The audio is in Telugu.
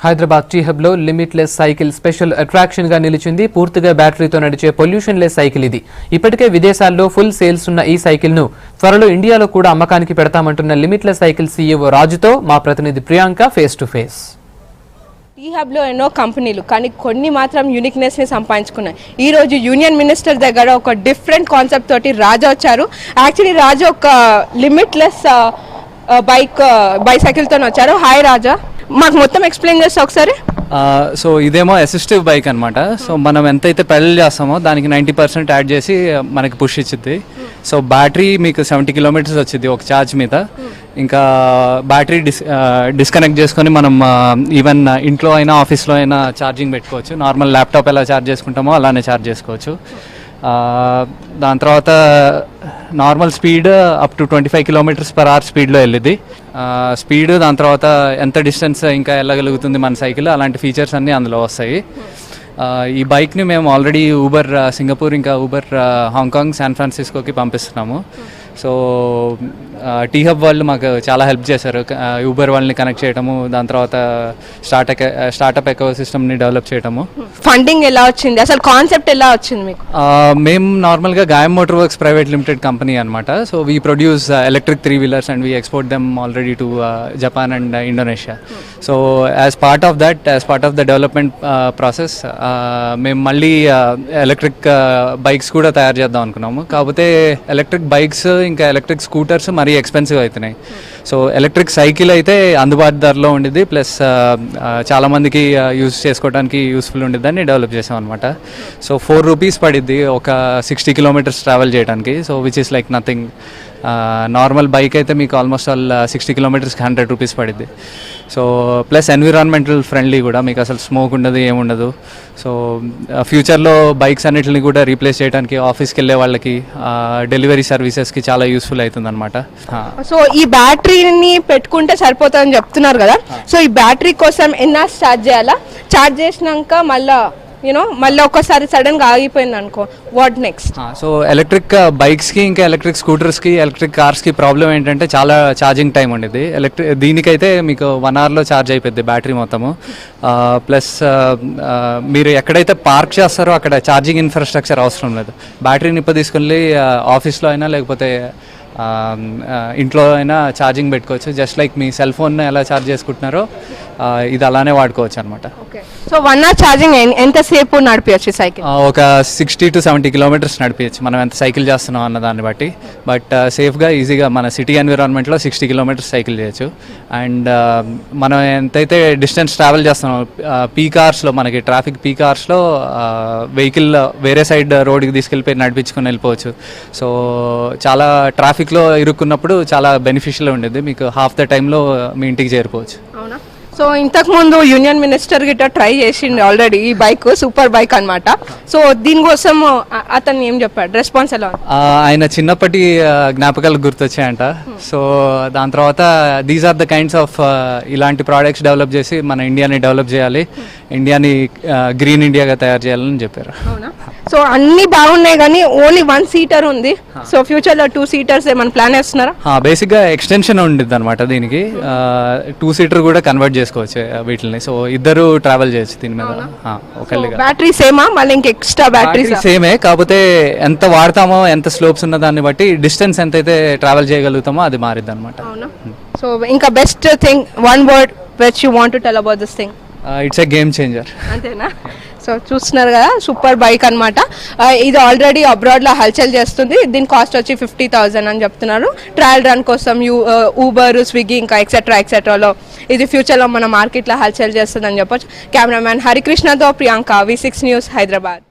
హైదరాబాద్ టీ హబ్ లో లిమిట్లెస్ సైకిల్ స్పెషల్ అట్రాక్షన్ గా నిలిచింది. పూర్తిగా బ్యాటరీతో నడిచే పొల్యూషన్ లెస్ సైకిల్ ఇది. ఇప్పటికే విదేశాల్లో ఫుల్ సేల్స్ ఉన్న ఈ సైకిల్ ను త్వరలో ఇండియాలో కూడా అమ్మకానికి పెడతామంటున్న లిమిట్లెస్ సైకిల్ సీఈఓ రాజుతో మా ప్రతినిధి Priyanka face to face. T హబ్లో ఎన్నో కంపెనీలు కానీ కొన్ని మాత్రం యూనిక్నెస్ని సంపాదించుకున్నాయి. ఈరోజు యూనియన్ మినిస్టర్ దగ్గర ఒక డిఫరెంట్ కాన్సెప్ట్ తోటి రాజా వచ్చారు. యాక్చువల్లీ రాజా ఒక లిమిట్లెస్ బైసైకిల్తో వచ్చారు. హాయ్ రాజా, మాకు మొత్తం ఎక్స్ప్లెయిన్ చేస్తా ఒకసారి. సో ఇదేమో అసిస్టివ్ బైక్ అనమాట. సో మనం ఎంతైతే పెడల్ చేస్తామో దానికి 90% యాడ్ చేసి మనకి పుష్ ఇచ్చింది. సో బ్యాటరీ మీకు 70 కిలోమీటర్స్ వచ్చింది ఒక ఛార్జ్ మీద. ఇంకా బ్యాటరీ డిస్కనెక్ట్ చేసుకొని మనం ఈవెన్ ఇంట్లో అయినా ఆఫీస్లో అయినా ఛార్జింగ్ పెట్టుకోవచ్చు. నార్మల్ ల్యాప్టాప్ ఎలా ఛార్జ్ చేసుకుంటామో అలానే ఛార్జ్ చేసుకోవచ్చు. దాని తర్వాత normal speed up to 25 km/h స్పీడ్లో వెళ్ళింది స్పీడ్. దాని తర్వాత ఎంత డిస్టెన్స్ ఇంకా వెళ్ళగలుగుతుంది మన సైకిల్, అలాంటి ఫీచర్స్ అన్నీ అందులో వస్తాయి. ఈ బైక్ని మేము ఆల్రెడీ ఊబర్ సింగపూర్, ఇంకా ఊబర్ హాంకాంగ్, శాన్ ఫ్రాన్సిస్కోకి పంపిస్తున్నాము. సో టీ హబ్ వాళ్ళు మాకు చాలా హెల్ప్ చేశారు. ఊబర్ వాళ్ళని కనెక్ట్ చేయడము, దాని తర్వాత స్టార్టప్ ఎకో సిస్టమ్ని డెవలప్ చేయడము. ఫండింగ్ ఎలా వచ్చింది, అసలు కాన్సెప్ట్ ఎలా వచ్చింది మీకు? మేము నార్మల్గా Gayam motor works private limited company అనమాట. So we produce electric 3-wheelers and we export them already to Japan and Indonesia. So as part of the development process మేము మళ్ళీ ఎలక్ట్రిక్ బైక్స్ కూడా తయారు చేద్దాం అనుకున్నాము. కాకపోతే ఎలక్ట్రిక్ బైక్స్ ఇంకా ఎలక్ట్రిక్ స్కూటర్స్ మరీ ఎక్స్పెన్సివ్ అవుతున్నాయి. సో ఎలక్ట్రిక్ సైకిల్ అయితే అందుబాటు ధరలో ఉండిద్ది, ప్లస్ చాలామందికి యూజ్ చేసుకోవడానికి యూస్ఫుల్ ఉండిద్దని డెవలప్ చేసాం అనమాట. సో 4 రూపీస్ పడిద్ది ఒక 60 kilometers ట్రావెల్ చేయడానికి. So which is like nothing. Normal bike అయితే మీకు ఆల్మోస్ట్ ఆల్ 60 kilometers 100 రూపీస్ పడిద్ది. సో ప్లస్ ఎన్విరాన్మెంటల్ ఫ్రెండ్లీ కూడా, మీకు అసలు స్మోక్ ఉండదు, ఏముండదు. సో ఫ్యూచర్లో బైక్స్ అన్నిటిని కూడా రీప్లేస్ చేయడానికి ఆఫీస్కి వెళ్ళే వాళ్ళకి, డెలివరీ సర్వీసెస్కి చాలా యూస్ఫుల్ అవుతుంది అనమాట. సో ఈ బ్యాటరీని పెట్టుకుంటే సరిపోతుందని చెప్తున్నారు కదా. సో ఈ బ్యాటరీ కోసం ఎన్ని ఛార్జ్ చేయాలా? ఛార్జ్ చేసినాక మళ్ళీ ఒక్కసారి సడన్గా ఆగిపోయింది అనుకో, వాట్ నెక్స్ట్? సో ఎలక్ట్రిక్ బైక్స్కి, ఇంకా ఎలక్ట్రిక్ స్కూటర్స్కి, ఎలక్ట్రిక్ కార్స్కి ప్రాబ్లం ఏంటంటే చాలా ఛార్జింగ్ టైం ఉండేది. దీనికైతే మీకు 1 hourలో ఛార్జ్ అయిపోద్ది బ్యాటరీ మొత్తము. ప్లస్ మీరు ఎక్కడైతే పార్క్ చేస్తారో అక్కడ ఛార్జింగ్ ఇన్ఫ్రాస్ట్రక్చర్ అవసరం లేదు. బ్యాటరీని నిప్ప తీసుకెళ్ళి ఆఫీస్లో అయినా లేకపోతే ఇంట్లో అయినా ఛార్జింగ్ పెట్టుకోవచ్చు. జస్ట్ లైక్ మీ సెల్ ఫోన్ ఎలా ఛార్జ్ చేసుకుంటున్నారో ఇది అలానే వాడుకోవచ్చు అనమాట. సో 1 hour ఛార్జింగ్ ఎంతసేపు నడిపించచ్చు సైకిల్? ఒక 60 to 70 kilometers నడిపించచ్చు, మనం ఎంత సైకిల్ చేస్తున్నాం అన్న దాన్ని బట్టి. బట్ సేఫ్గా ఈజీగా మన సిటీ ఎన్విరాన్మెంట్లో 60 kilometers సైకిల్ చేయొచ్చు. అండ్ మనం ఎంతైతే డిస్టెన్స్ ట్రావెల్ చేస్తున్నాం పీక్ అవర్స్లో, మనకి ట్రాఫిక్ పీక్ అవర్స్లో వెహికల్ వేరే సైడ్ రోడ్కి తీసుకెళ్ళిపోయి నడిపించుకొని వెళ్ళిపోవచ్చు. సో చాలా ట్రాఫిక్లో ఇరుక్కున్నప్పుడు చాలా బెనిఫిషియల్ ఉండేది, మీకు హాఫ్ ద టైంలో మీ ఇంటికి చేరిపోవచ్చు. అవునా? సో ఇంతకుముందు యూనియన్ మినిస్టర్ గిట్ట ట్రై చేసిండు ఆల్రెడీ ఈ బైక్, సూపర్ బైక్ అనమాట. సో దీనికోసం అతను ఏం చెప్పాడు, రెస్పాన్స్ ఎలా? ఆయన చిన్నప్పటి జ్ఞాపకాలు గుర్తొచ్చాయంట. సో దాని తర్వాత these are the kinds of ఇలాంటి ప్రోడక్ట్స్ డెవలప్ చేసి మన ఇండియాని డెవలప్ చేయాలి, ఇండియాని గ్రీన్ ఇండియాగా తయారు చేయాలని చెప్పారు. సో అన్ని బాగున్నాయి కానీ ఓన్లీ 1 seater ఉంది. సో ఫ్యూచర్లో 2 seaters ఏమైనా ప్లాన్ చేస్తున్నారా? బేసిక్గా ఎక్స్టెన్షన్ ఉండిద్ది అనమాట దీనికి. 2 seater కూడా కన్వర్ట్ చేసుకోవచ్చు వీటిని. సో ఇద్దరు ట్రావెల్ చేయొచ్చు దీని మీద. ఒకళ్ళగా బ్యాటరీ సేమా, మళ్ళీ ఇంక ఎక్స్ట్రా బ్యాటరీ సేమే, కాకపోతే ఎంత వాడతామో, ఎంత స్లోప్స్ ఉన్న దాన్ని బట్టి డిస్టెన్స్ ఎంతైతే ట్రావెల్ చేయగలుగుతామో అది మారిద్ది అనమాట. సో ఇంకా best thing, 1 word which you want to tell about this thing? It's a game changer. అంతేనా? సో చూస్తున్నారు కదా, సూపర్ బైక్ అనమాట. ఇది ఆల్రెడీ అబ్రాడ్లో హల్చల్ చేస్తుంది. దీని కాస్ట్ వచ్చి 50,000 అని చెప్తున్నారు. ట్రయల్ రన్ కోసం ఊబర్, స్విగ్గీ ఇంకా ఎక్సెట్రాలో ఇది ఫ్యూచర్లో మన మార్కెట్లో హల్చల్ చేస్తుంది అని చెప్పొచ్చు. కెమెరామ్యాన్ హరికృష్ణతో ప్రియాంక, V6 News, హైదరాబాద్.